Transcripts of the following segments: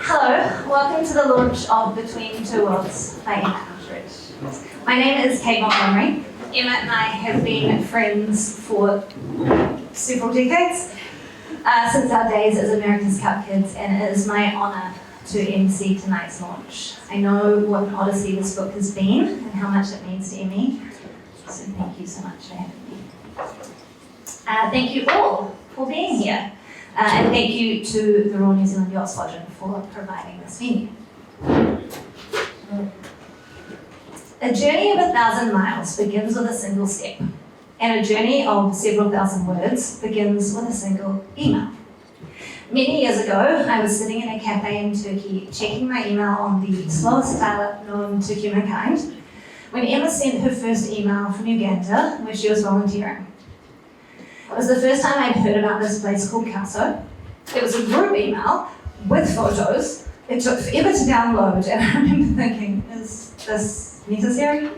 Hello, welcome to the launch of Between Two Worlds by Emma Outteridge. My name is Kate Montgomery. Emma and I have been friends for several decades, since our days as America's Cup kids, and it is my honour to MC tonight's launch. I know what an odyssey this book has been and how much it means to Emmy, so thank you so much for having me. Thank you all for being here. And thank you to the Royal New Zealand Yacht Squadron for providing this venue. A journey of 1,000 miles begins with a single step, and a journey of several thousand words begins with a single email. Many years ago, I was sitting in a cafe in Turkey, checking my email on the slowest dial-up known to humankind, when Emma sent her first email from Uganda, where she was volunteering. It was the first time I'd heard about this place called KAASO. It was a group email with photos. It took forever to download, and I remember thinking, is this necessary?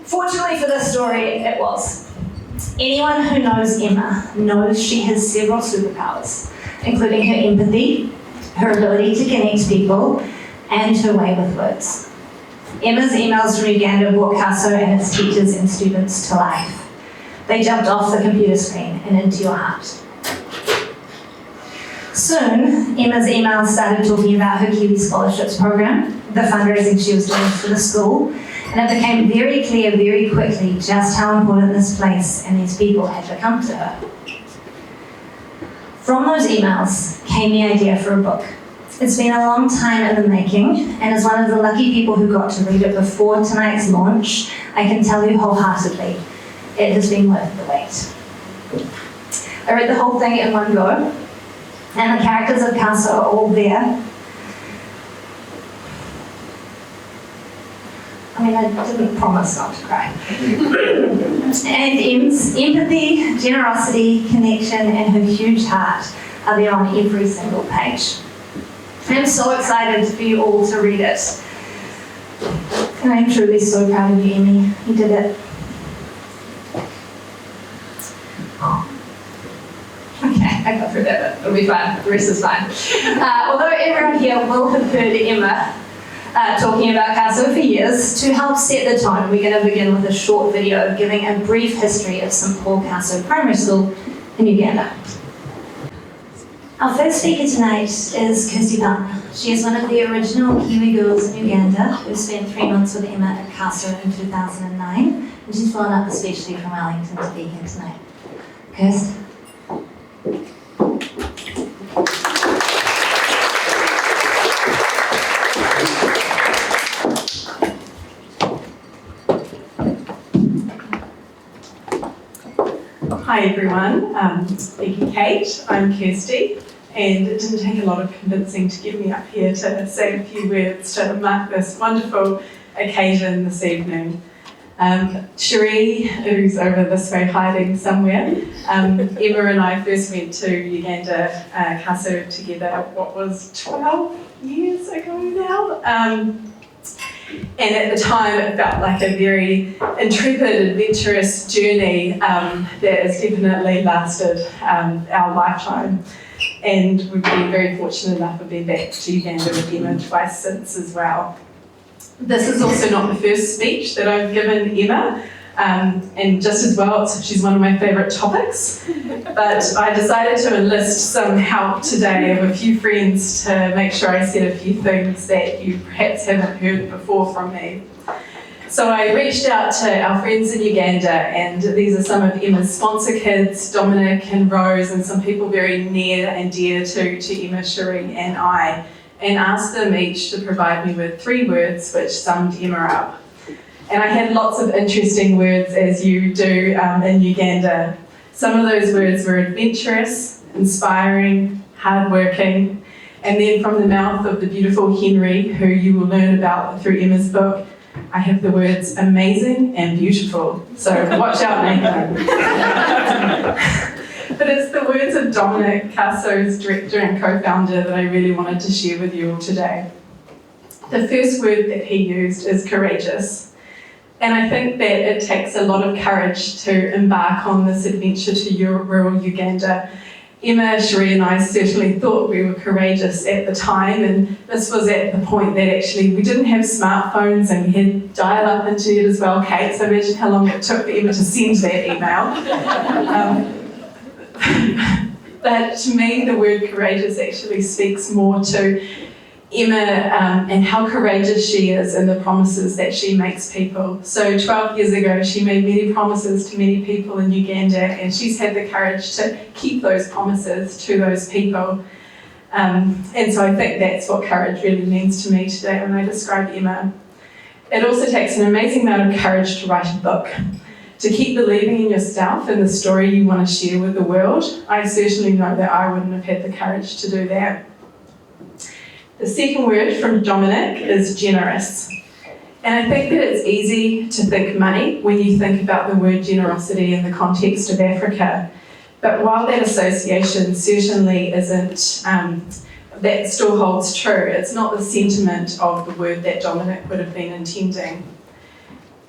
Fortunately for this story, it was. Anyone who knows Emma knows she has several superpowers, including her empathy, her ability to connect people, and her way with words. Emma's emails from Uganda brought KAASO and its teachers and students to life. They jumped off the computer screen and into your heart. Soon, Emma's emails started talking about her Kiwi Scholarships program, the fundraising she was doing for the school, and it became very clear very quickly just how important this place and these people had become to her. From those emails came the idea for a book. It's been a long time in the making, and as one of the lucky people who got to read it before tonight's launch, I can tell you wholeheartedly, it has been worth the wait. I read the whole thing in one go, and the characters of KAASO are all there. I mean, I didn't promise not to cry. And Em's empathy, generosity, connection, and her huge heart are there on every single page. I'm so excited for you all to read it. And I'm truly so proud of you, Emmy. You did it. Okay, I got through that bit. It'll be fine. The rest is fine. Although everyone here will have heard Emma talking about KAASO for years, to help set the tone, we're going to begin with a short video giving a brief history of St. Paul KAASO Primary School in Uganda. Our first speaker tonight is Kirsty Don. She is one of the original Kiwi girls in Uganda who spent 3 months with Emma at KAASO in 2009, and she's flown up especially from Wellington to be here tonight. Kirsty? Hi everyone, thank you Kate, I'm Kirsty, and it didn't take a lot of convincing to get me up here to say a few words to mark this wonderful occasion this evening. Cherie, who's over this way hiding somewhere, Emma and I first went to Uganda KAASO together, what was 12 years ago now? And at the time, it felt like a very intrepid, adventurous journey that has definitely lasted our lifetime. And we've been very fortunate enough of being back to Uganda with Emma twice since as well. This is also not the first speech that I've given Emma, and just as well, she's one of my favourite topics. But I decided to enlist some help today of a few friends to make sure I said a few things that you perhaps haven't heard before from me. So I reached out to our friends in Uganda, and these are some of Emma's sponsor kids, Dominic and Rose, and some people very near and dear to Emma, Cherie and I, and asked them each to provide me with 3 words which summed Emma up. And I had lots of interesting words, as you do in Uganda. Some of those words were adventurous, inspiring, hardworking, and then from the mouth of the beautiful Henry, who you will learn about through Emma's book, I have the words amazing and beautiful. So watch out, Nathan. But it's the words of Dominic, KAASO's director and co-founder, that I really wanted to share with you all today. The first word that he used is courageous. And I think that it takes a lot of courage to embark on this adventure to rural Uganda. Emma, Cherie and I certainly thought we were courageous at the time, and this was at the point that actually we didn't have smartphones and we had dial-up internet as well, Kate, so imagine how long it took for Emma to send that email. But to me, the word courageous actually speaks more to Emma and how courageous she is in the promises that she makes people. So 12 years ago, she made many promises to many people in Uganda, and she's had the courage to keep those promises to those people. And so I think that's what courage really means to me today when I describe Emma. It also takes an amazing amount of courage to write a book, to keep believing in yourself and the story you want to share with the world. I certainly know that I wouldn't have had the courage to do that. The second word from Dominic is generous. And I think that it's easy to think money when you think about the word generosity in the context of Africa. But while that association certainly isn't, that still holds true, it's not the sentiment of the word that Dominic would have been intending.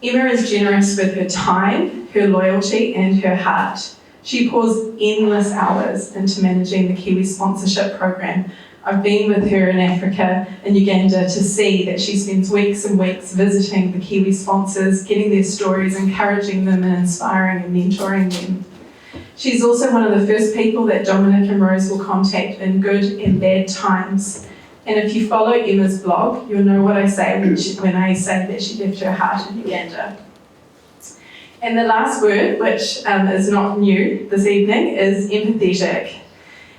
Emma is generous with her time, her loyalty, and her heart. She pours endless hours into managing the Kiwi sponsorship program. I've been with her in Africa and Uganda to see that she spends weeks and weeks visiting the Kiwi sponsors, getting their stories, encouraging them and inspiring and mentoring them. She's also one of the first people that Dominic and Rose will contact in good and bad times. And if you follow Emma's blog, you'll know what I say when I say that she left her heart in Uganda. And the last word, which is not new this evening, is empathetic.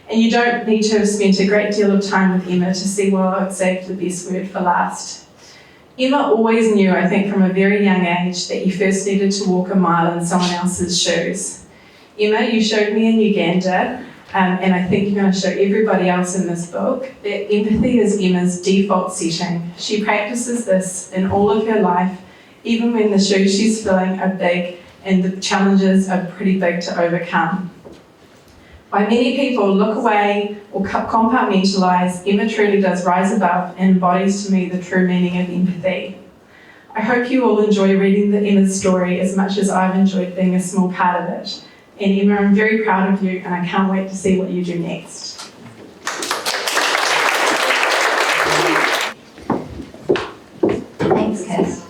And you don't need to have spent a great deal of time with Emma to see why I would save the best word for last. Emma always knew, I think, from a very young age that you first needed to walk a mile in someone else's shoes. Emma, you showed me in Uganda, and I think you're going to show everybody else in this book, that empathy is Emma's default setting. She practices this in all of her life, even when the shoes she's filling are big and the challenges are pretty big to overcome. While many people look away or compartmentalise, Emma truly does rise above and embodies to me the true meaning of empathy. I hope you all enjoy reading Emma's story as much as I've enjoyed being a small part of it. And Emma, I'm very proud of you and I can't wait to see what you do next. Thanks, Kirs.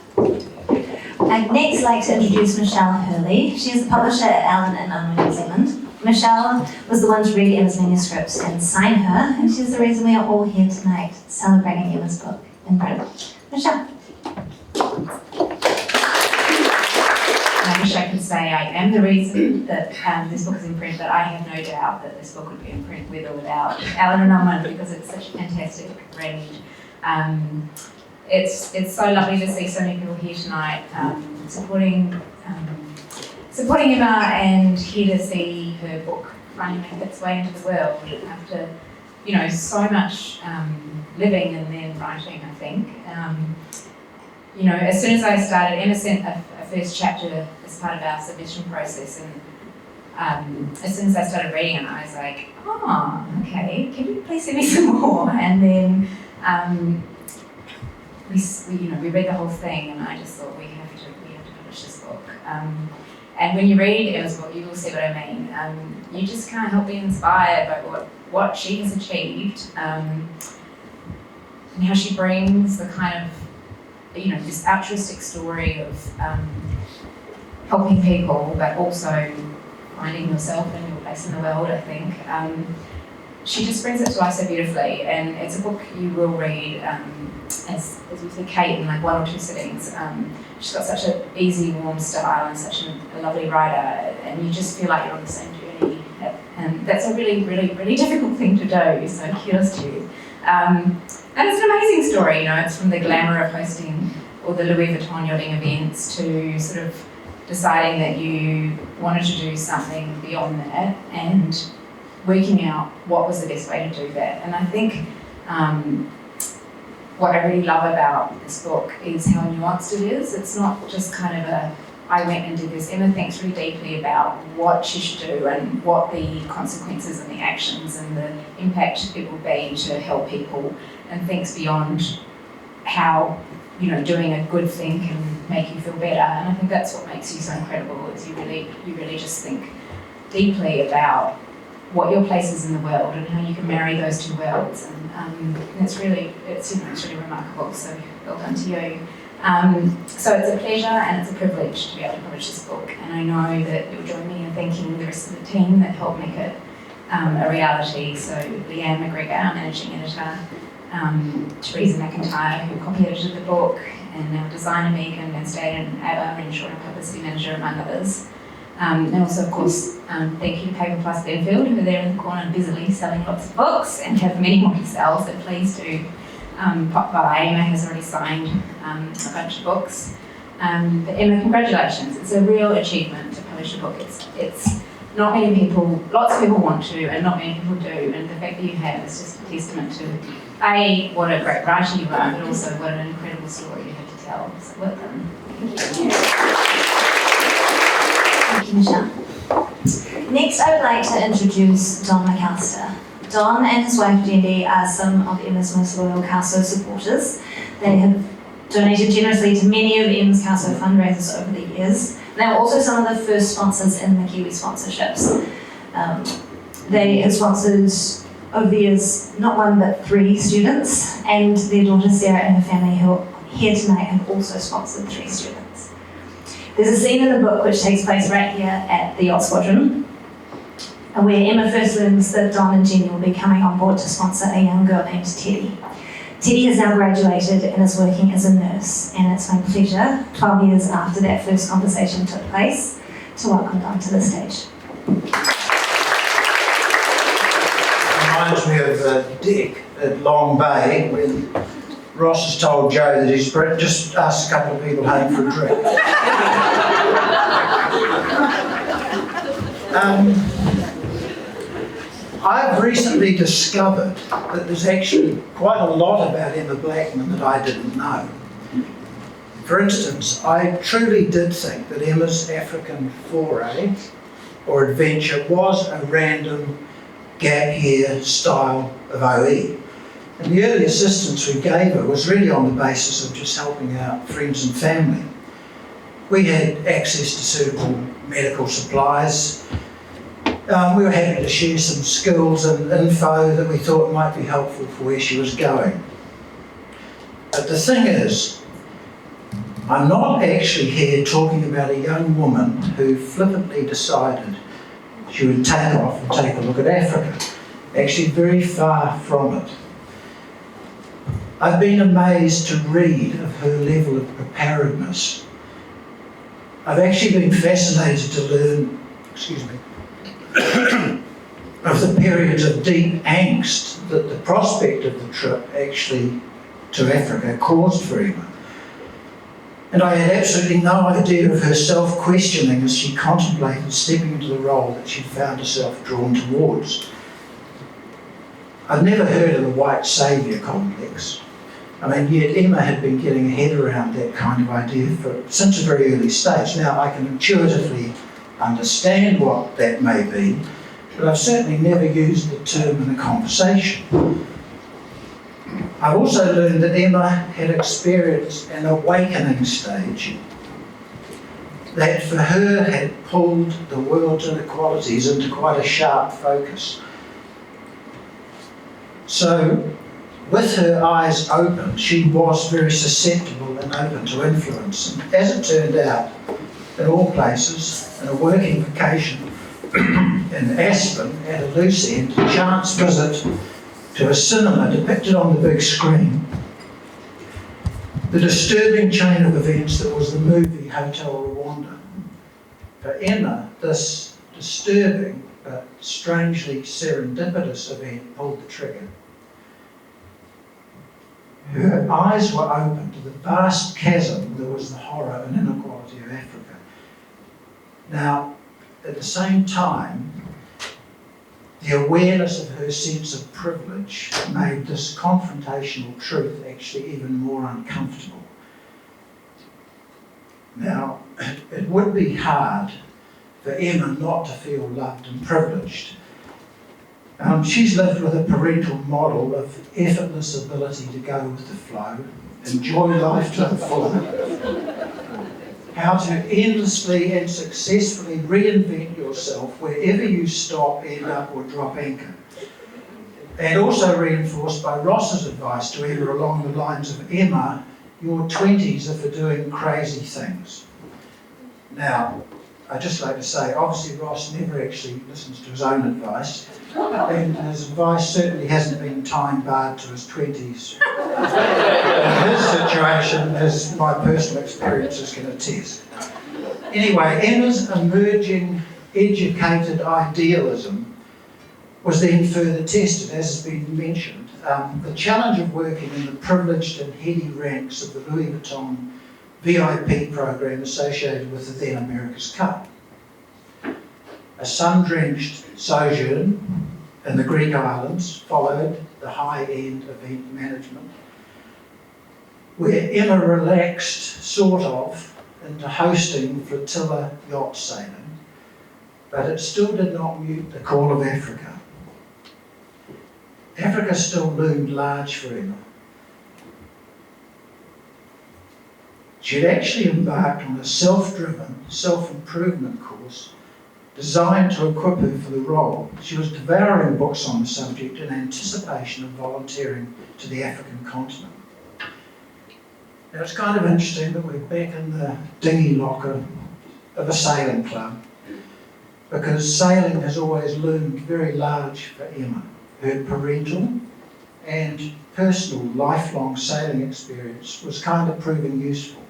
I'd next like to introduce Michelle Hurley. She is the publisher at Allen & Unwin, New Zealand. Michelle was the one to read Emma's manuscripts and sign her, and she's the reason we are all here tonight celebrating Emma's book in Britain. Michelle. I wish I could say I am the reason that this book is in print, but I have no doubt that this book would be in print with or without Allen & Unwin because it's such a fantastic read. It's so lovely to see so many people here tonight supporting Emma, and here to see her book finally make its way into the world after, so much living and then writing, I think. As soon as I started, Emma sent a first chapter as part of our submission process, and as soon as I started reading it, I was like, okay, can you please send me some more? And then we read the whole thing, and I just thought we have to publish this book. And when you read Emma's book, you will see what I mean. You just can't help being inspired by what she has achieved, and how she brings the kind of, this altruistic story of helping people, but also finding yourself and your place in the world, I think. She just brings it to life so beautifully, and it's a book you will read, as we said, Kate, in like 1 or 2 sittings. She's got such an easy, warm style and such a lovely writer, and you just feel like you're on the same journey. And that's a really, really, really difficult thing to do, so kudos to you. And it's an amazing story, it's from the glamour of hosting all the Louis Vuitton yachting events to sort of deciding that you wanted to do something beyond that and working out what was the best way to do that. And I think what I really love about this book is how nuanced it is. It's not just kind of I went and did this. Emma thinks really deeply about what she should do and what the consequences and the actions and the impact it will be to help people, and thinks beyond how, doing a good thing can make you feel better. And I think that's what makes you so incredible, is you really just think deeply about what your place is in the world and how you can marry those two worlds. And it's really remarkable. So well done to you. So it's a pleasure and it's a privilege to be able to publish this book. And I know that you'll join me in thanking the rest of the team that helped make it a reality. So Leanne McGregor, our managing editor, Teresa McIntyre, who copy edited the book, and our designer Megan and Staden Abba, and Sean, publicity manager, among others. And also, of course, thank you to Paper Plus Benfield, who are there in the corner busily selling lots of books and have many more to sell, so please do pop by. Emma has already signed a bunch of books. But Emma, congratulations. It's a real achievement to publish a book. It's not many people, lots of people want to, and not many people do, and the fact that you have is just a testament to, A, what a great writer you are, but also what an incredible story you have to tell. So well done. Thank you. Thank you, Michelle. Next, I would like to introduce Don Mcallister. Don and his wife Jenny are some of Emma's most loyal KAASO supporters. They have donated generously to many of Emma's KAASO fundraisers over the years. They were also some of the first sponsors in the Kiwi sponsorships. They have sponsored over the years not one but 3 students, and their daughter Sarah and her family who are here tonight have also sponsored 3 students. There's a scene in the book which takes place right here at the Yacht Squadron, where Emma first learns that Don and Jenny will be coming on board to sponsor a young girl named Teddy. Teddy has now graduated and is working as a nurse, and it's my pleasure, 12 years after that first conversation took place, to welcome Don to the stage. Reminds me of Dick at Long Bay when Ross has told Joe that he's just asked a couple of people home for a drink. I've recently discovered that there's actually quite a lot about Emma Blackman that I didn't know. For instance, I truly did think that Emma's African foray or adventure was a random gap year style of OE. And the early assistance we gave her was really on the basis of just helping out friends and family. We had access to suitable medical supplies. We were happy to share some skills and info that we thought might be helpful for where she was going. But the thing is, I'm not actually here talking about a young woman who flippantly decided she would take off and take a look at Africa. Actually, very far from it. I've been amazed to read of her level of preparedness. I've actually been fascinated to learn, of the periods of deep angst that the prospect of the trip actually to Africa caused for Emma. And I had absolutely no idea of her self-questioning as she contemplated stepping into the role that she'd found herself drawn towards. I'd never heard of the white saviour complex. Yet Emma had been getting her head around that kind of idea since a very early stage. Now, I can intuitively understand what that may be, but I've certainly never used the term in a conversation. I've also learned that Emma had experienced an awakening stage that for her had pulled the world's inequalities into quite a sharp focus. So, with her eyes open, she was very susceptible and open to influence. And as it turned out, in all places, in a working vacation in Aspen at a loose end, a chance visit to a cinema depicted on the big screen the disturbing chain of events that was the movie Hotel Rwanda. For Emma, this disturbing but strangely serendipitous event pulled the trigger. Her eyes were open to the vast chasm that was the horror and inequality of Africa. Now, at the same time, the awareness of her sense of privilege made this confrontational truth actually even more uncomfortable. Now, it would be hard for Emma not to feel loved and privileged. She's lived with a parental model of effortless ability to go with the flow, enjoy life to the full. how to endlessly and successfully reinvent yourself wherever you stop, end up, or drop anchor. And also reinforced by Ross's advice to Emma along the lines of, Emma, your 20s are for doing crazy things. Now, I'd just like to say, obviously Ross never actually listens to his own advice, and his advice certainly hasn't been time-barred to his 20s. In his situation, as my personal experiences can attest. Anyway, Emma's emerging educated idealism was then further tested, as has been mentioned. The challenge of working in the privileged and heady ranks of the Louis Vuitton VIP program associated with the then America's Cup. A sun-drenched sojourn in the Greek islands followed the high-end event management, where Emma relaxed, sort of, into hosting flotilla yacht sailing, but it still did not mute the call of Africa. Africa still loomed large for Emma. She had actually embarked on a self-driven, self-improvement course designed to equip her for the role. She was devouring books on the subject in anticipation of volunteering to the African continent. Now it's kind of interesting that we're back in the dinghy locker of a sailing club, because sailing has always loomed very large for Emma. Her parental and personal lifelong sailing experience was kind of proving useful.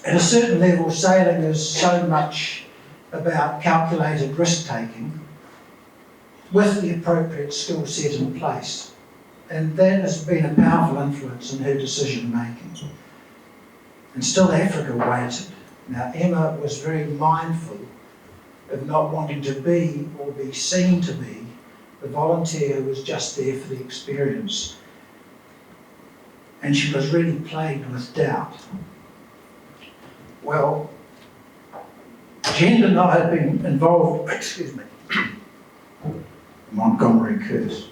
At a certain level, sailing is so much about calculated risk-taking with the appropriate skill set in place. And that has been a powerful influence in her decision-making. And still Africa waited. Now Emma was very mindful of not wanting to be or be seen to be the volunteer who was just there for the experience. And she was really plagued with doubt. Well, Jen and I had been involved, Montgomery curse.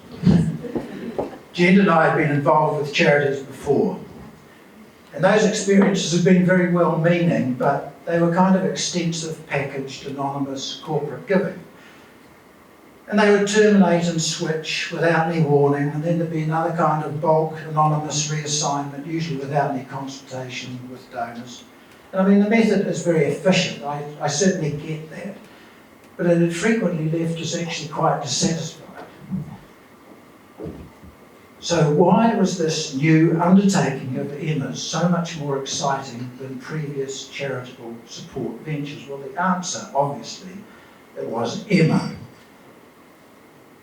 Jen and I had been involved with charities before. And those experiences have been very well-meaning, but they were kind of extensive, packaged, anonymous corporate giving. And they would terminate and switch without any warning, and then there'd be another kind of bulk, anonymous reassignment, usually without any consultation with donors. And I mean, the method is very efficient, I certainly get that, but it had frequently left us actually quite dissatisfied. So why was this new undertaking of Emma's so much more exciting than previous charitable support ventures? Well, the answer, obviously, it was Emma.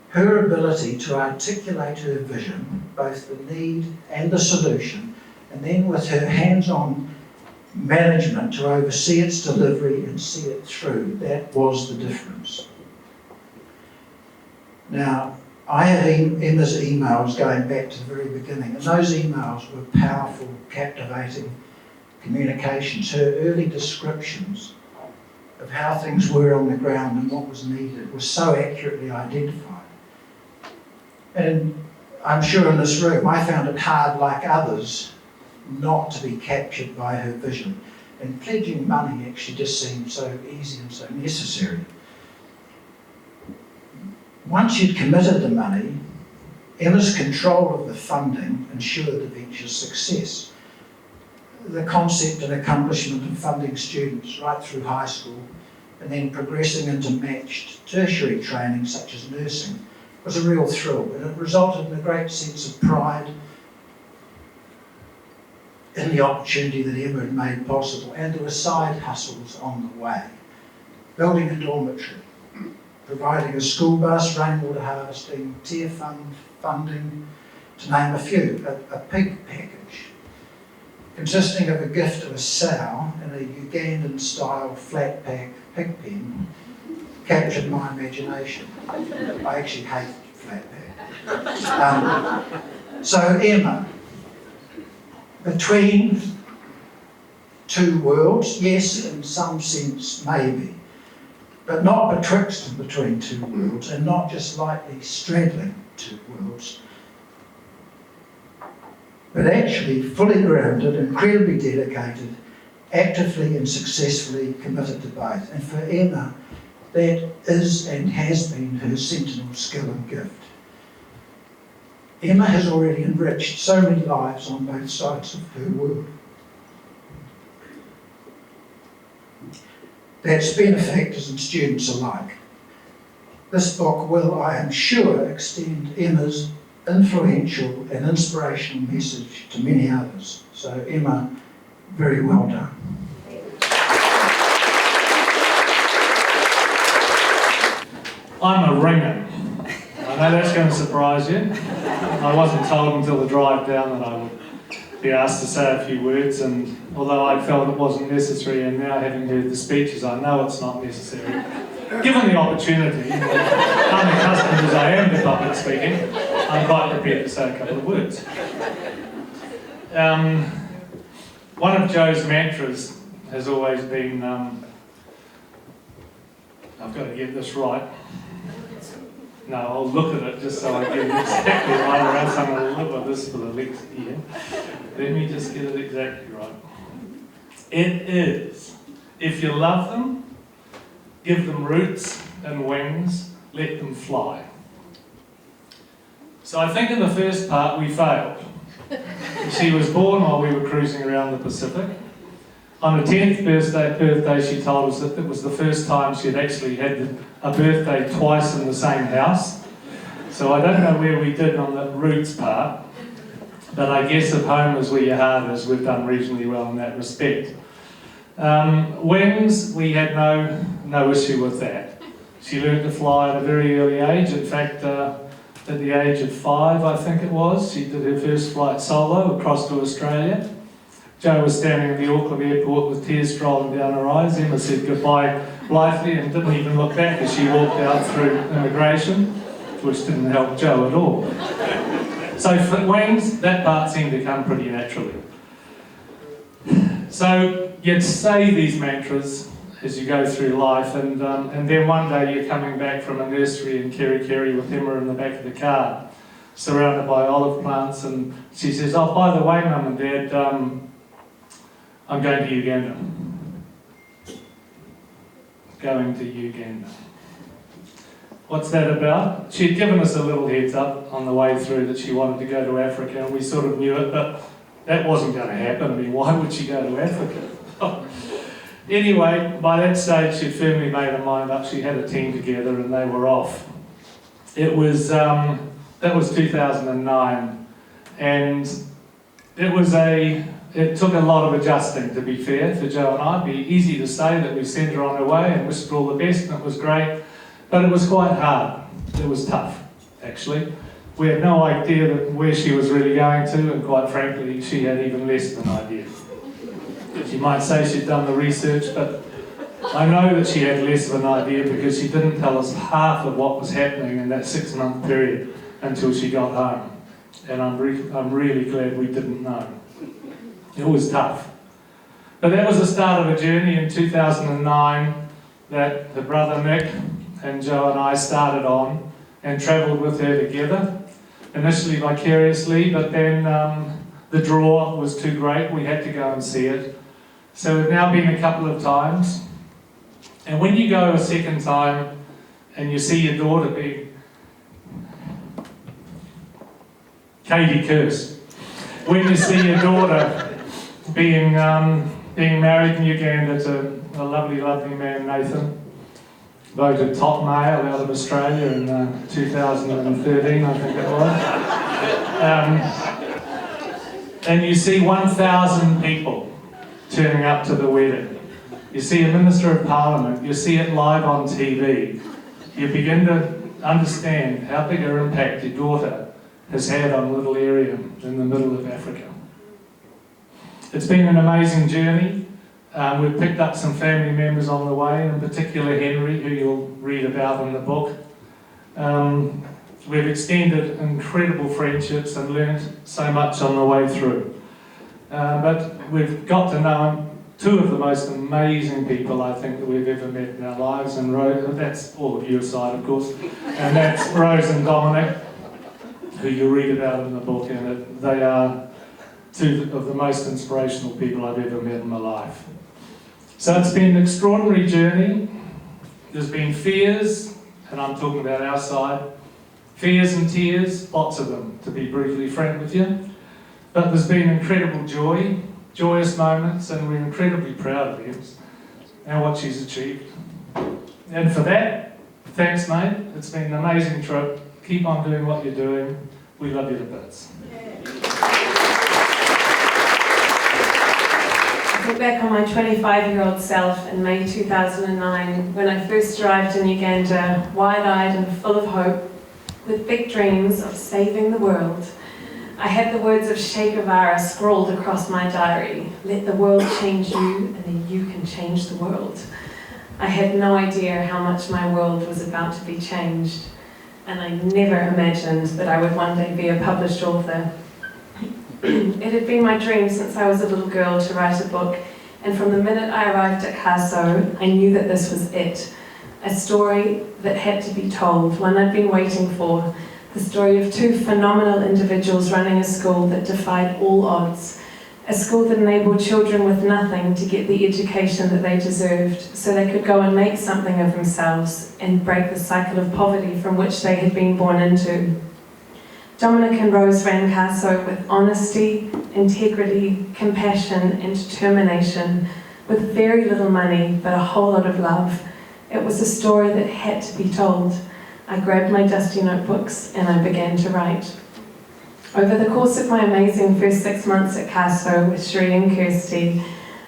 Her ability to articulate her vision, both the need and the solution, and then with her hands-on management to oversee its delivery and see it through, that was the difference. Now, I have Emma's emails going back to the very beginning, and those emails were powerful, captivating communications. Her early descriptions of how things were on the ground and what was needed were so accurately identified. And I'm sure in this room, I found it hard, like others, not to be captured by her vision. And pledging money actually just seemed so easy and so necessary. Once you'd committed the money, Emma's control of the funding ensured the venture's success. The concept and accomplishment of funding students right through high school and then progressing into matched tertiary training such as nursing was a real thrill, and it resulted in a great sense of pride in the opportunity that Emma had made possible, and there were side hustles on the way. Building a dormitory, providing a school bus, rainwater harvesting, tier funding, to name a few. A pig package, consisting of a gift of a sow and a Ugandan-style flat-pack pig pen, captured my imagination. I actually hate flat-pack. So Emma, between two worlds, yes, in some sense, maybe, but not betwixt and between two worlds, and not just lightly straddling two worlds, but actually fully grounded, incredibly dedicated, actively and successfully committed to both. And for Emma, that is and has been her sentinel skill and gift. Emma has already enriched so many lives on both sides of her world. That's benefactors and students alike. This book will, I am sure, extend Emma's influential and inspirational message to many others. So Emma, very well done. I'm a ringer. I know that's going to surprise you. I wasn't told until the drive down that I would be asked to say a few words, and although I felt it wasn't necessary, and now having heard the speeches, I know it's not necessary. Given the opportunity, unaccustomed as I am to public speaking, I'm quite prepared to say a couple of words. One of Joe's mantras has always been, I've got to get this right. No, I'll look at it just so I get it exactly right, or else I'm going to live with this for the next year. Let me just get it exactly right. It is, if you love them, give them roots and wings, let them fly. So I think in the first part we failed. She was born while we were cruising around the Pacific. On her 10th birthday, she told us that it was the first time she'd actually had a birthday twice in the same house. So I don't know where we did on the roots part, but I guess if home is where your heart is, we've done reasonably well in that respect. Wings, we had no issue with that. She learned to fly at a very early age. In fact, at the age of 5, I think it was, she did her first flight solo across to Australia. Joe was standing at the Auckland airport with tears rolling down her eyes. Emma said goodbye blithely and didn't even look back as she walked out through immigration, which didn't help Joe at all. So for wings, that part seemed to come pretty naturally. So you'd say these mantras as you go through life, and then one day you're coming back from a nursery in Kerikeri with Emma in the back of the car, surrounded by olive plants, and she says, "Oh, by the way, Mum and Dad, I'm going to Uganda." Going to Uganda. What's that about? She'd given us a little heads up on the way through that she wanted to go to Africa, and we sort of knew it, but that wasn't going to happen. I mean, why would she go to Africa? Anyway, by that stage, she'd firmly made her mind up. She had a team together, and they were off. It was that was 2009, and it took a lot of adjusting, to be fair, for Joe and I. It'd be easy to say that we sent her on her way and wished her all the best, and it was great, but it was quite hard. It was tough, actually. We had no idea where she was really going to, and quite frankly, she had even less of an idea. She might say she'd done the research, but I know that she had less of an idea because she didn't tell us half of what was happening in that 6-month period until she got home. And I'm really glad we didn't know. It was tough. But that was the start of a journey in 2009 that her brother Nick and Joe and I started on and travelled with her together, initially vicariously, but then the draw was too great. We had to go and see it. So we've now been a couple of times. And when you go a second time and you see your daughter being Katie Curse, when you see your daughter being married in Uganda to a lovely, lovely man, Nathan, voted top male out of Australia in 2013, I think it was. And you see 1,000 people turning up to the wedding. You see a Minister of Parliament, you see it live on TV. You begin to understand how big an impact your daughter has had on a little area in the middle of Africa. It's been an amazing journey. We've picked up some family members on the way, in particular Henry, who you'll read about in the book. We've extended incredible friendships and learned so much on the way through. But we've got to know two of the most amazing people I think that we've ever met in our lives, and that's all of your side, of course, and that's Rose and Dominic, who you'll read about in the book, and they are two of the most inspirational people I've ever met in my life. So it's been an extraordinary journey. There's been fears, and I'm talking about our side, fears and tears, lots of them, to be brutally frank with you. But there's been incredible joy, joyous moments, and we're incredibly proud of Em and what she's achieved. And for that, thanks, mate. It's been an amazing trip. Keep on doing what you're doing. We love you to bits. I look back on my 25-year-old self in May 2009 when I first arrived in Uganda, wide-eyed and full of hope, with big dreams of saving the world. I had the words of Che Guevara scrawled across my diary: "Let the world change you, and then you can change the world." I had no idea how much my world was about to be changed, and I never imagined that I would one day be a published author. It had been my dream since I was a little girl to write a book, and from the minute I arrived at KAASO, I knew that this was it. A story that had to be told, one I'd been waiting for. The story of two phenomenal individuals running a school that defied all odds. A school that enabled children with nothing to get the education that they deserved, so they could go and make something of themselves and break the cycle of poverty from which they had been born into. Dominic and Rose ran KAASO with honesty, integrity, compassion and determination, with very little money but a whole lot of love. It was a story that had to be told. I grabbed my dusty notebooks and I began to write. Over the course of my amazing first 6 months at KAASO with Sheree and Kirsty,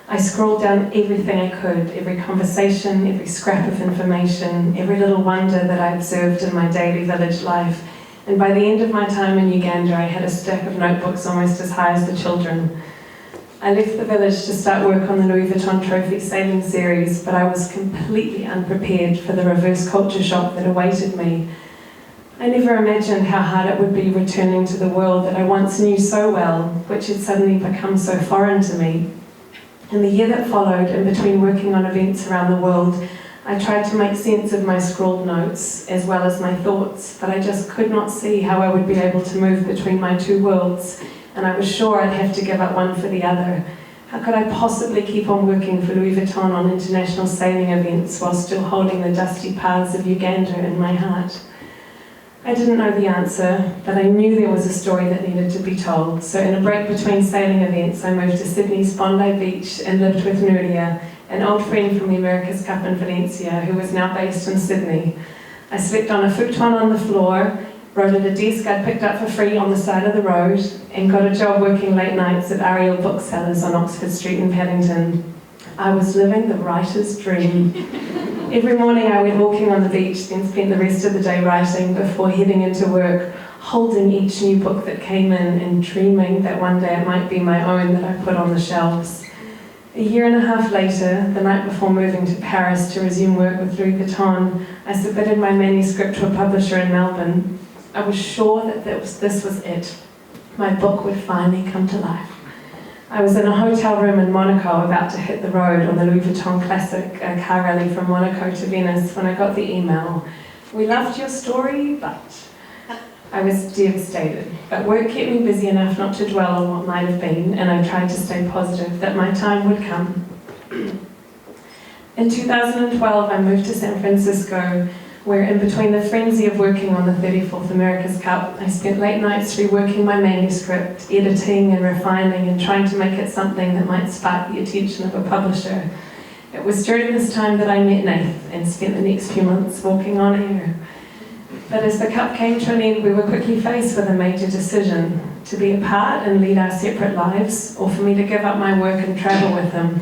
I scrolled down everything I could, every conversation, every scrap of information, every little wonder that I observed in my daily village life. And by the end of my time in Uganda, I had a stack of notebooks almost as high as the children. I left the village to start work on the Louis Vuitton Trophy Sailing Series, but I was completely unprepared for the reverse culture shock that awaited me. I never imagined how hard it would be returning to the world that I once knew so well, which had suddenly become so foreign to me. In the year that followed, in between working on events around the world, I tried to make sense of my scrawled notes, as well as my thoughts, but I just could not see how I would be able to move between my two worlds, and I was sure I'd have to give up one for the other. How could I possibly keep on working for Louis Vuitton on international sailing events while still holding the dusty paths of Uganda in my heart? I didn't know the answer, but I knew there was a story that needed to be told. So in a break between sailing events, I moved to Sydney's Bondi Beach and lived with Nuria, an old friend from the America's Cup in Valencia, who was now based in Sydney. I slept on a futon on the floor, wrote at a desk I'd picked up for free on the side of the road, and got a job working late nights at Ariel Booksellers on Oxford Street in Paddington. I was living the writer's dream. Every morning I went walking on the beach, then spent the rest of the day writing before heading into work, holding each new book that came in and dreaming that one day it might be my own that I put on the shelves. A year and a half later, the night before moving to Paris to resume work with Louis Vuitton, I submitted my manuscript to a publisher in Melbourne. I was sure that this was it. My book would finally come to life. I was in a hotel room in Monaco about to hit the road on the Louis Vuitton Classic, a car rally from Monaco to Venice, when I got the email. "We loved your story, but..." I was devastated, but work kept me busy enough not to dwell on what might have been, and I tried to stay positive that my time would come. In 2012, I moved to San Francisco, where in between the frenzy of working on the 34th America's Cup, I spent late nights reworking my manuscript, editing and refining and trying to make it something that might spark the attention of a publisher. It was during this time that I met Nath and spent the next few months walking on air. But as the Cup came to an end, we were quickly faced with a major decision: to be apart and lead our separate lives, or for me to give up my work and travel with him.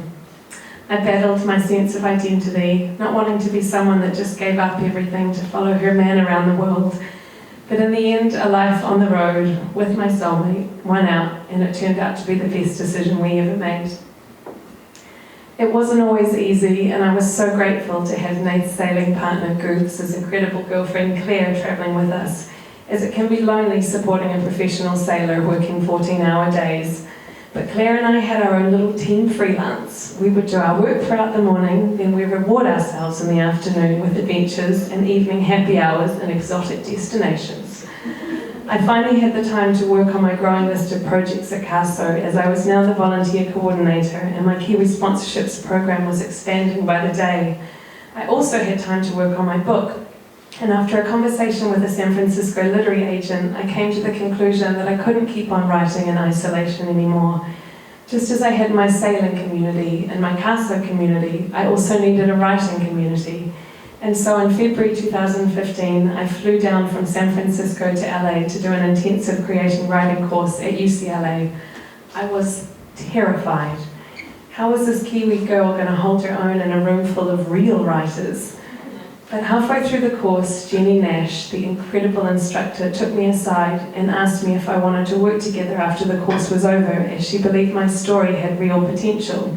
I battled my sense of identity, not wanting to be someone that just gave up everything to follow her man around the world. But in the end, a life on the road with my soulmate won out, and it turned out to be the best decision we ever made. It wasn't always easy, and I was so grateful to have Nate's sailing partner Goof's incredible girlfriend Claire travelling with us, as it can be lonely supporting a professional sailor working 14-hour days. But Claire and I had our own little team freelance. We would do our work throughout the morning, then we reward ourselves in the afternoon with adventures and evening happy hours in exotic destinations. I finally had the time to work on my growing list of projects at KAASO, as I was now the volunteer coordinator and my Kiwi sponsorships program was expanding by the day. I also had time to work on my book, and after a conversation with a San Francisco literary agent, I came to the conclusion that I couldn't keep on writing in isolation anymore. Just as I had my sailing community and my KAASO community, I also needed a writing community. And so in February 2015, I flew down from San Francisco to LA to do an intensive creative writing course at UCLA. I was terrified. How was this Kiwi girl going to hold her own in a room full of real writers? But halfway through the course, Jenny Nash, the incredible instructor, took me aside and asked me if I wanted to work together after the course was over, as she believed my story had real potential.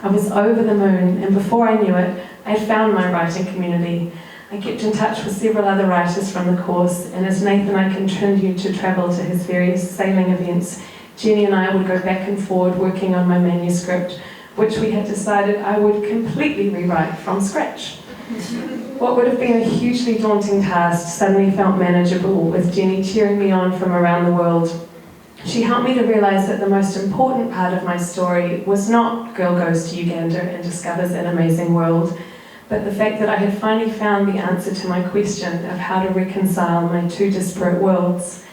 I was over the moon, and before I knew it, I had found my writing community. I kept in touch with several other writers from the course, and as Nathan and I continued to travel to his various sailing events, Jenny and I would go back and forward working on my manuscript, which we had decided I would completely rewrite from scratch. What would have been a hugely daunting task suddenly felt manageable, with Jenny cheering me on from around the world. She helped me to realise that the most important part of my story was not girl goes to Uganda and discovers an amazing world, but the fact that I had finally found the answer to my question of how to reconcile my two disparate worlds.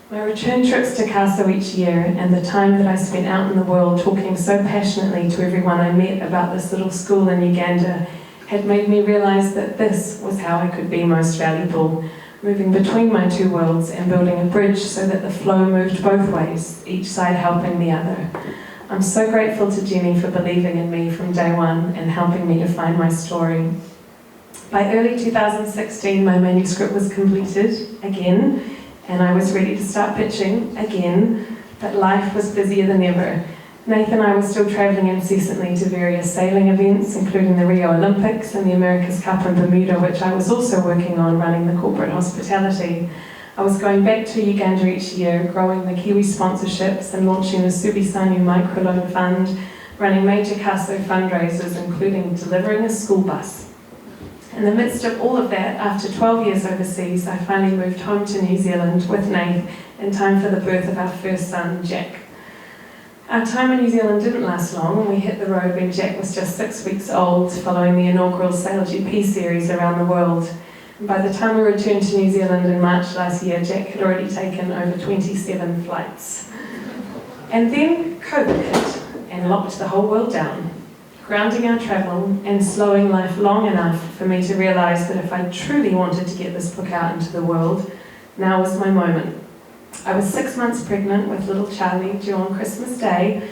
My return trips to KAASO each year and the time that I spent out in the world talking so passionately to everyone I met about this little school in Uganda had made me realise that this was how I could be most valuable, moving between my two worlds and building a bridge so that the flow moved both ways, each side helping the other. I'm so grateful to Jenny for believing in me from day one and helping me to find my story. By early 2016, my manuscript was completed again, and I was ready to start pitching again, but life was busier than ever. Nathan and I were still travelling incessantly to various sailing events, including the Rio Olympics and the America's Cup in Bermuda, which I was also working on running the corporate hospitality. I was going back to Uganda each year, growing the Kiwi sponsorships and launching the Subisanu microloan fund, running major KAASO fundraisers, including delivering a school bus. In the midst of all of that, after 12 years overseas, I finally moved home to New Zealand with Nath in time for the birth of our first son, Jack. Our time in New Zealand didn't last long, and we hit the road when Jack was just 6 weeks old, following the inaugural Sail GP series around the world. And by the time we returned to New Zealand in March last year, Jack had already taken over 27 flights. And then COVID hit and locked the whole world down, grounding our travel and slowing life long enough for me to realise that if I truly wanted to get this book out into the world, now was my moment. I was 6 months pregnant with little Charlie due on Christmas Day,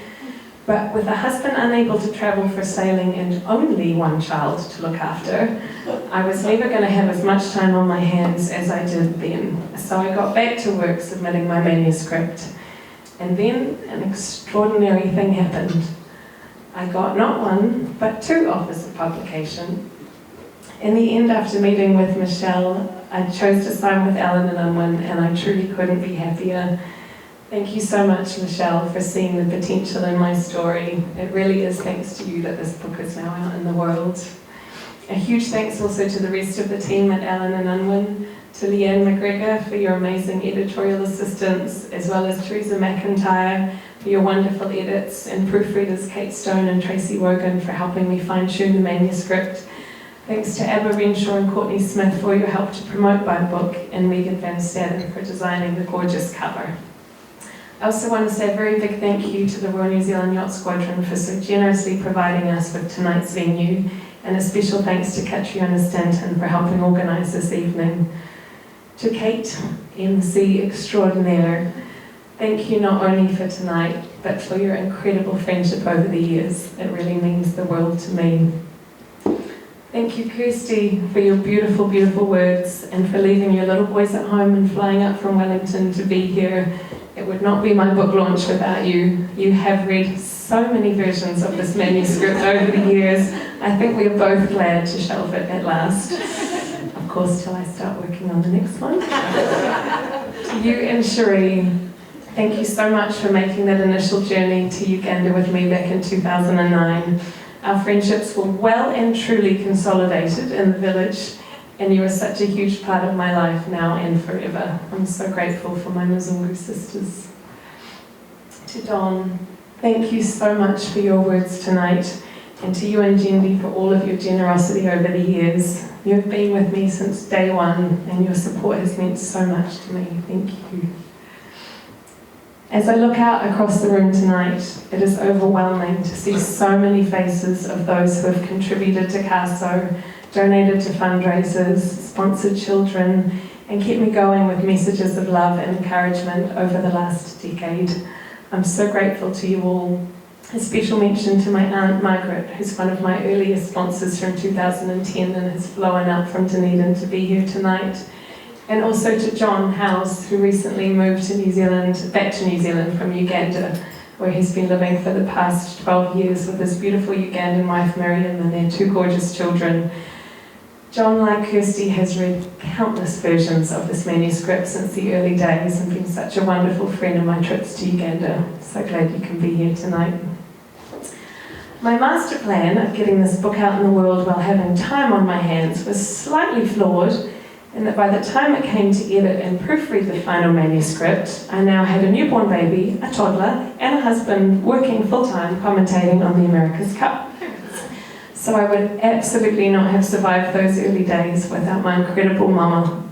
but with a husband unable to travel for sailing and only one child to look after, I was never going to have as much time on my hands as I did then. So I got back to work submitting my manuscript. And then an extraordinary thing happened. I got not one, but 2 offers of publication. In the end, after meeting with Michelle, I chose to sign with Allen & Unwin, and I truly couldn't be happier. Thank you so much, Michelle, for seeing the potential in my story. It really is thanks to you that this book is now out in the world. A huge thanks also to the rest of the team at Allen & Unwin, to Leanne McGregor for your amazing editorial assistance, as well as Teresa McIntyre for your wonderful edits, and proofreaders Kate Stone and Tracy Wogan for helping me fine-tune the manuscript. Thanks to Abba Renshaw and Courtney Smith for your help to promote my book, and Megan Van Staden for designing the gorgeous cover. I also want to say a very big thank you to the Royal New Zealand Yacht Squadron for so generously providing us with tonight's venue, and a special thanks to Catriona Stanton for helping organise this evening. To Kate, MC extraordinaire, thank you not only for tonight, but for your incredible friendship over the years. It really means the world to me. Thank you, Kirsty, for your beautiful, beautiful words, and for leaving your little boys at home and flying up from Wellington to be here. It would not be my book launch without you. You have read so many versions of this manuscript over the years. I think we are both glad to shelve it at last. Of course, till I start working on the next one. To you and Cherie, thank you so much for making that initial journey to Uganda with me back in 2009. Our friendships were well and truly consolidated in the village, and you are such a huge part of my life now and forever. I'm so grateful for my Mzungu sisters. To Don, thank you so much for your words tonight, and to you and Jendi for all of your generosity over the years. You've been with me since day one, and your support has meant so much to me. Thank you. As I look out across the room tonight, it is overwhelming to see so many faces of those who have contributed to KAASO, donated to fundraisers, sponsored children, and kept me going with messages of love and encouragement over the last decade. I'm so grateful to you all. A special mention to my Aunt Margaret, who's one of my earliest sponsors from 2010 and has flown up from Dunedin to be here tonight. And also to John Howes, who recently moved to back to New Zealand from Uganda, where he's been living for the past 12 years with his beautiful Ugandan wife Miriam and their 2 gorgeous children. John, like Kirsty, has read countless versions of this manuscript since the early days and been such a wonderful friend of my trips to Uganda. So glad you can be here tonight. My master plan of getting this book out in the world while having time on my hands was slightly flawed, in that by the time it came to edit and proofread the final manuscript, I now had a newborn baby, a toddler, and a husband working full-time commentating on the America's Cup. So I would absolutely not have survived those early days without my incredible mama.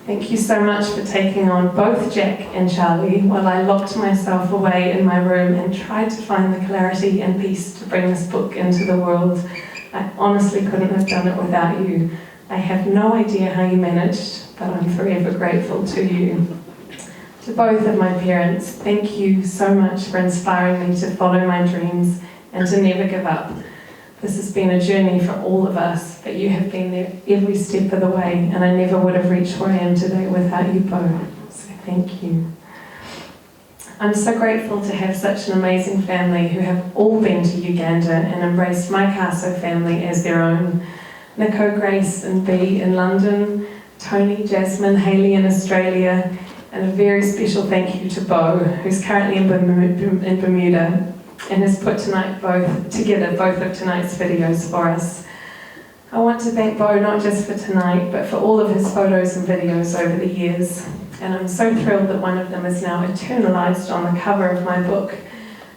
Thank you so much for taking on both Jack and Charlie while I locked myself away in my room and tried to find the clarity and peace to bring this book into the world. I honestly couldn't have done it without you. I have no idea how you managed, but I'm forever grateful to you. To both of my parents, thank you so much for inspiring me to follow my dreams and to never give up. This has been a journey for all of us, but you have been there every step of the way, and I never would have reached where I am today without you both. So thank you. I'm so grateful to have such an amazing family who have all been to Uganda and embraced my KAASO family as their own. Nico, Grace and Bea in London, Tony, Jasmine, Hayley in Australia, and a very special thank you to Bo, who's currently in Bermuda and has put together both of tonight's videos for us. I want to thank Bo not just for tonight, but for all of his photos and videos over the years. And I'm so thrilled that one of them is now eternalized on the cover of my book.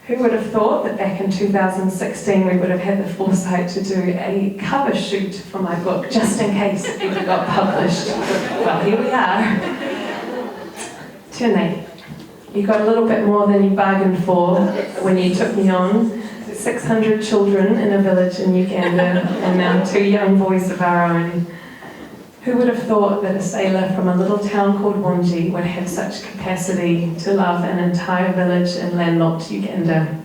Who would have thought that back in 2016 we would have had the foresight to do a cover shoot for my book, just in case it ever got published. Well, here we are. Tune. You got a little bit more than you bargained for when you took me on. 600 children in a village in Uganda, and now 2 young boys of our own. Who would have thought that a sailor from a little town called Wanji would have such capacity to love an entire village in landlocked Uganda?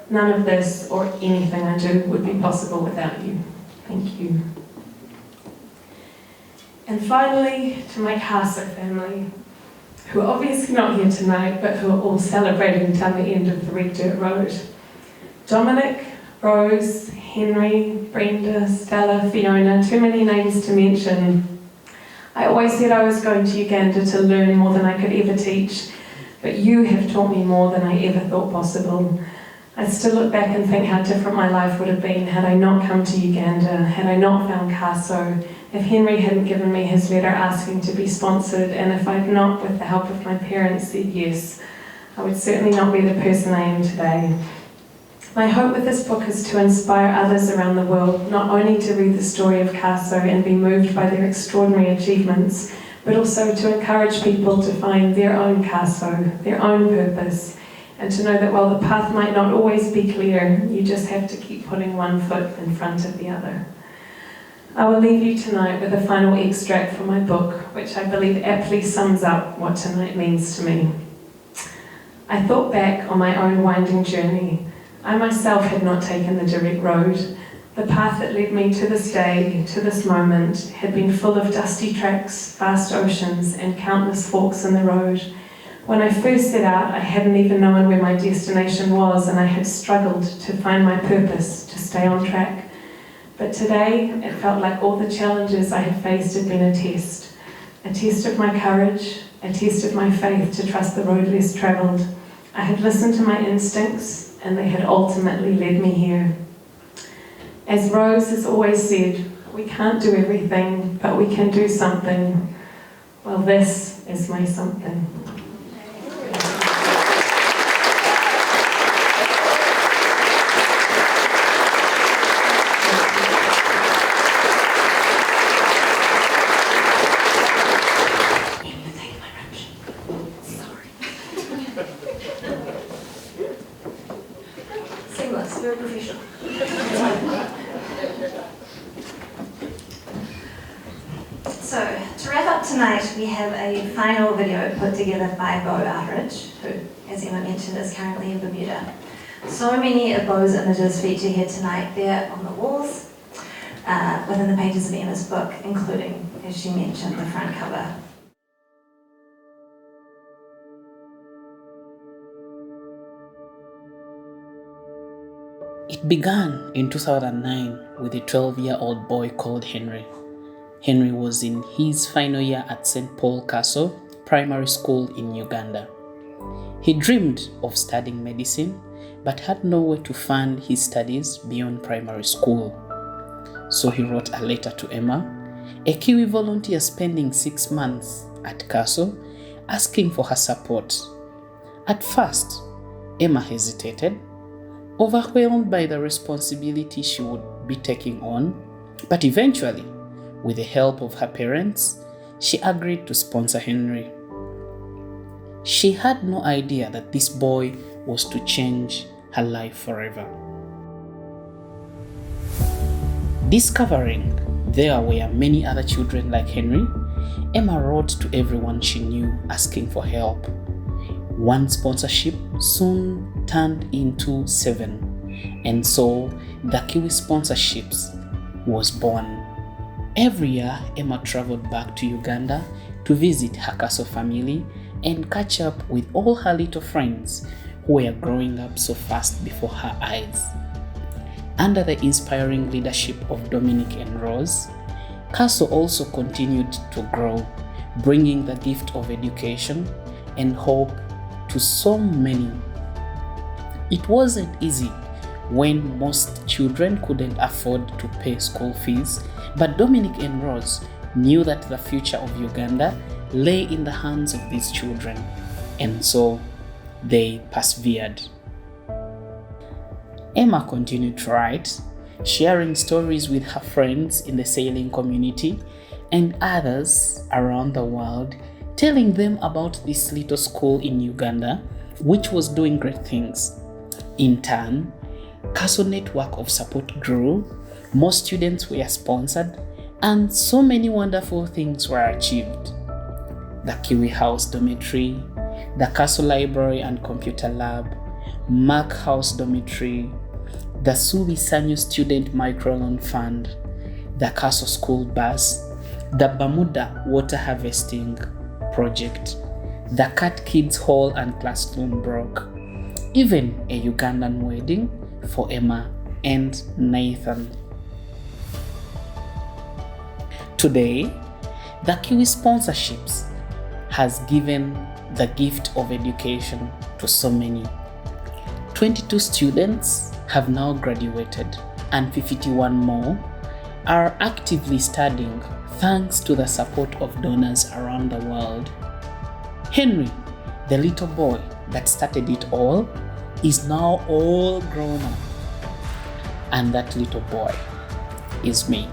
None of this, or anything I do, would be possible without you. Thank you. And finally, to my KAASO family, who are obviously not here tonight, but who are all celebrating down the end of the red dirt road. Dominic, Rose, Henry, Brenda, Stella, Fiona, too many names to mention. I always said I was going to Uganda to learn more than I could ever teach, but you have taught me more than I ever thought possible. I still look back and think how different my life would have been had I not come to Uganda, had I not found KAASO, if Henry hadn't given me his letter asking to be sponsored, and if I'd not, with the help of my parents, said yes, I would certainly not be the person I am today. My hope with this book is to inspire others around the world, not only to read the story of KAASO and be moved by their extraordinary achievements, but also to encourage people to find their own KAASO, their own purpose, and to know that while the path might not always be clear, you just have to keep putting one foot in front of the other. I will leave you tonight with a final extract from my book, which I believe aptly sums up what tonight means to me. I thought back on my own winding journey. I myself had not taken the direct road. The path that led me to this day, to this moment, had been full of dusty tracks, vast oceans, and countless forks in the road. When I first set out, I hadn't even known where my destination was, and I had struggled to find my purpose, to stay on track. But today, it felt like all the challenges I had faced had been a test of my courage, a test of my faith to trust the road less travelled. I had listened to my instincts, and they had ultimately led me here. As Rose has always said, we can't do everything, but we can do something. Well, this is my something. Seamless, very professional. So, to wrap up tonight, we have a final video put together by Outteridge, who, as Emma mentioned, is currently in Bermuda. So many of Beau's images feature here tonight. They're on the walls, within the pages of Emma's book, including, as she mentioned, the front cover. It began in 2009 with a 12-year-old boy called Henry. Henry was in his final year at St. Paul KAASO Primary School in Uganda. He dreamed of studying medicine but had nowhere to fund his studies beyond primary school. So he wrote a letter to Emma, a Kiwi volunteer spending 6 months at KAASO, asking for her support. At first, Emma hesitated, overwhelmed by the responsibility she would be taking on, but eventually, with the help of her parents, she agreed to sponsor Henry. She had no idea that this boy was to change her life forever. Discovering there were many other children like Henry, Emma wrote to everyone she knew asking for help. One sponsorship soon turned into 7, and so the Kiwi Sponsorships was born. Every year, Emma traveled back to Uganda to visit her KAASO family and catch up with all her little friends who were growing up so fast before her eyes. Under the inspiring leadership of Dominic and Rose, KAASO also continued to grow, bringing the gift of education and hope to so many. It wasn't easy when most children couldn't afford to pay school fees, but Dominic and Rose knew that the future of Uganda lay in the hands of these children, and so they persevered. Emma continued to write, sharing stories with her friends in the sailing community and others around the world, telling them about this little school in Uganda, which was doing great things. In turn, KAASO network of support grew, more students were sponsored, and so many wonderful things were achieved. The Kiwi House Dormitory, the KAASO Library and Computer Lab, Mark House Dormitory, the Subi Sanyu Student Microloan Fund, the KAASO School Bus, the Bermuda Water Harvesting Project, the Cat Kids Hall and Classroom Block, even a Ugandan wedding for Emma and Nathan. Today, the Kiwi Sponsorships has given the gift of education to so many. 22 students have now graduated and 51 more are actively studying thanks to the support of donors around the world. Henry, the little boy that started it all, is now all grown up. And that little boy is me.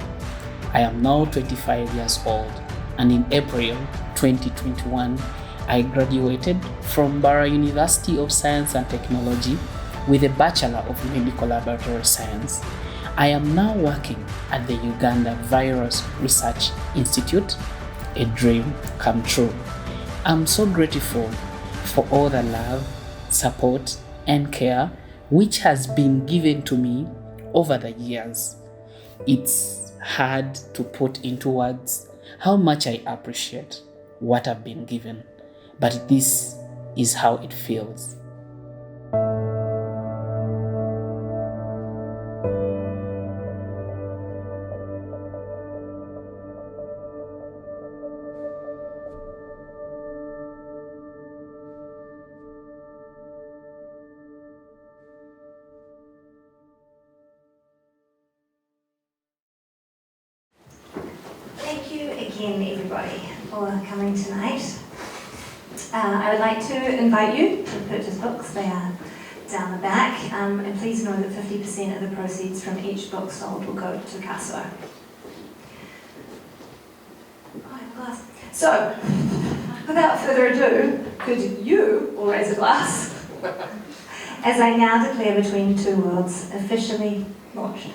I am now 25 years old, and in April 2021, I graduated from Bara University of Science and Technology with a Bachelor of Medical Laboratory Science. I am now working at the Uganda Virus Research Institute, a dream come true. I'm so grateful for all the love, support, and care which has been given to me over the years. It's hard to put into words how much I appreciate what I've been given, but this is how it feels. for coming tonight. I would like to invite you to purchase books. They are down the back, and please know that 50% of the proceeds from each book sold will go to KAASO. Oh, I have a glass. So, without further ado, could you all raise a glass as I now declare Between Two Worlds officially launched.